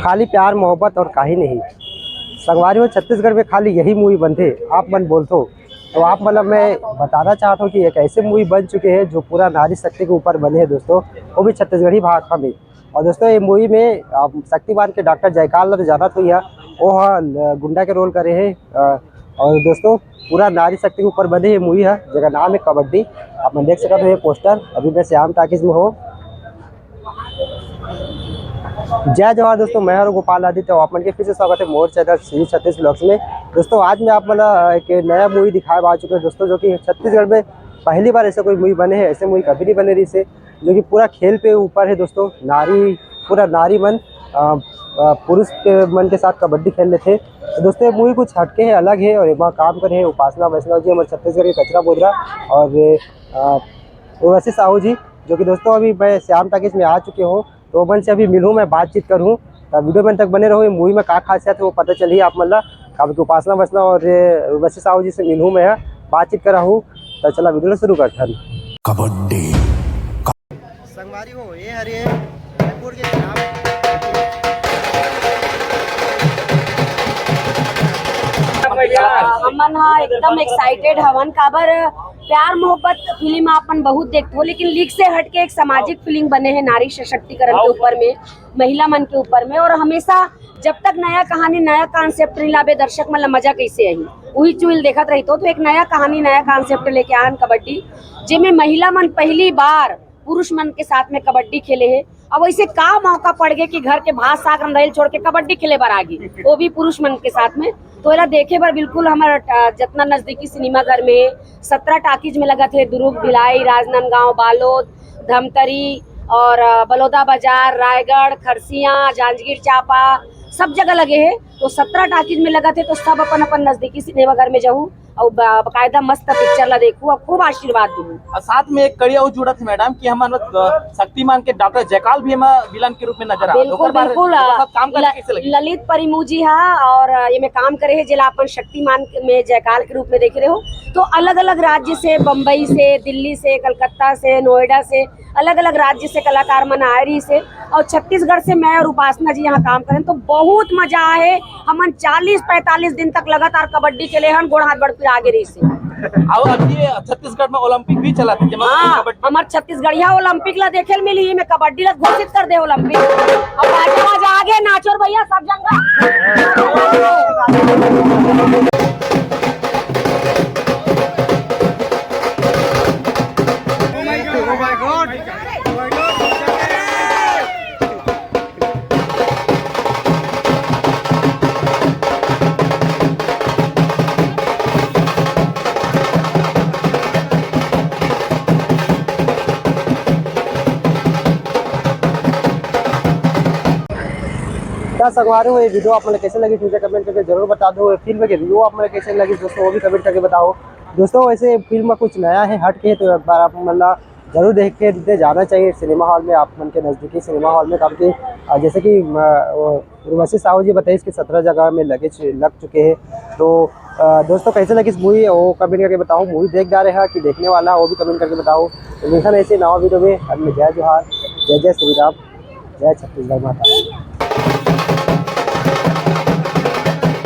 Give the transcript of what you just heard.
खाली प्यार मोहब्बत और काहे नहीं। संगवारी हो छत्तीसगढ़ में खाली यही मूवी बनते आप मन बोलते तो आप मतलब मैं बताना चाहता हूँ कि एक ऐसे मूवी बन चुके हैं जो पूरा नारी शक्ति के ऊपर बने हैं दोस्तों, वो भी छत्तीसगढ़ी भाषा में। और दोस्तों ये मूवी में शक्तिमान के डॉक्टर जयकाल ने जाना तो यह वो गुंडा के रोल करे हैं। और दोस्तों पूरा नारी शक्ति के ऊपर बने ये मूवी है, जगह नाम है कबड्डी। आप मन देख सकते हो ये पोस्टर अभी मैं श्याम टाकीज में हो। जय जवाहर दोस्तों, मैं और गोपाल आदित्य आप मन के फिर से स्वागत है मोर चैनल श्री छत्तीस ब्लॉग्स में। दोस्तों आज मैं आप मतलब एक नया मूवी दिखाए आ चुके हैं दोस्तों, जो कि छत्तीसगढ़ में पहली बार ऐसे कोई मूवी बने हैं। ऐसे मूवी कभी नहीं बने रही से, जो कि पूरा खेल पे ऊपर है दोस्तों। नारी पूरा नारी मन पुरुष के मन के साथ कबड्डी खेल रहे थे। तो दोस्तों ये मूवी कुछ हटके है, अलग है। और वहाँ काम करे हैं उपासना वैष्णव जी हमारे छत्तीसगढ़ के कचरा बोधरा, और उर्वशी साहू जी, जो कि दोस्तों अभी मैं श्याम टाकीज में आ चुके हूँ। तो मन से अभी मिलूँ, मैं बातचीत करूँ। तो वीडियो में तक बने रहो। ये मूवी में क्या खासियत है वो पता चलिए आप मतलब काफ़ी उपासना वैष्णव और उर्वशी साहू जी से मिलूँ, मैं बातचीत कर रहा हूँ। तो चला वीडियो शुरू करते हैं। कबड्डी संगवारी हो ये हरे जयपुर के हमन हा एकदम एक्साइटेड हवन काबर प्यार मोहब्बत फिल्म आपन बहुत देखते हो, लेकिन लीक से हटके एक सामाजिक फिल्म बने हैं नारी सशक्तिकरण के ऊपर में, महिला मन के ऊपर में। और हमेशा जब तक नया कहानी नया कॉन्सेप्ट नहीं लाबे दर्शक मन मजा कैसे आई वही चुल देखत रही तो एक नया कहानी नया कॉन्सेप्ट लेके आन कबड्डी, जिसमें महिला मन पहली बार पुरुष मन के साथ में कबड्डी खेले है। अब वैसे का मौका पड़ गए कि घर के भात साग रंधाइल छोड़ के कबड्डी खेले बार आगे, वो भी पुरुष मन के साथ में। तो एला देखे बार बिल्कुल हमारा जितना नजदीकी सिनेमा घर में 17 टाकीज में लगा थे, दुर्ग, भिलाई, राजनांदगांव, बालोद, धमतरी और बलौदा बाजार, रायगढ़, खरसिया, जांजगीर चांपा सब जगह लगे हैं। तो 17 टाकीज में लगा थे, तो सब अपन अपन नजदीकी सिनेमा घर में जाऊँ और बकायदा मस्त पिक्चर ला देखूँ और खूब आशीर्वाद दूँ। साथ में एक कड़िया जुड़ा थी मैडम कि हम शक्तिमान के डॉक्टर जयकाल भी हम विलन के रूप में नजर आ। बिल्कुल बिल्कुल ललित परिमू जी हाँ, और ये में काम करे है जिला अपन शक्तिमान में जयकाल के रूप में देख रहे हो। तो अलग अलग राज्य से, बम्बई से, दिल्ली से, कलकत्ता से, नोएडा से, अलग अलग राज्य से कलाकार मन आ रही से, और छत्तीसगढ़ से मैं और उपासना जी यहाँ काम करें। तो बहुत मजा आए। हमन 40-45 दिन तक लगातार कबड्डी खेले हैं, गोड़ हाथ बढ़ आगे रही से। अब ये छत्तीसगढ़ में ओलंपिक भी चला था। हाँ, हमार छत्तीसगढ़िया ओलंपिक ला देखे मिली, मैं कबड्डी ला घोषित कर दे ओलंपिक। अब बाजा आगे नाचो भैया सब जंगा। क्या संगवारी हो ये वीडियो आप मतलब कैसे लगी मुझे कमेंट करके जरूर बता दो। फिल्म के रिव्यू आप मतलब कैसे लगी दोस्तों वो भी कमेंट करके बताओ। दोस्तों वैसे फिल्म में कुछ नया है हट के, तो एक बार आप मतलब जरूर देख के जाना चाहिए सिनेमा हॉल में, आप मन के नज़दीकी सिनेमा हॉल में। काफ़ी जैसे कि उर्वशी साहू जी बताइए इसके 17 जगह में लग चुके हैं। तो दोस्तों कैसे लगी इस मूवी वो कमेंट करके बताओ। मूवी देख जा रहे हैं कि देखने वाला वो भी कमेंट करके बताओ। तो मिलता है ऐसे नवा वीडियो में। अब जय जोहार, जय जय श्री राम, जय छत्तीसगढ़ माता।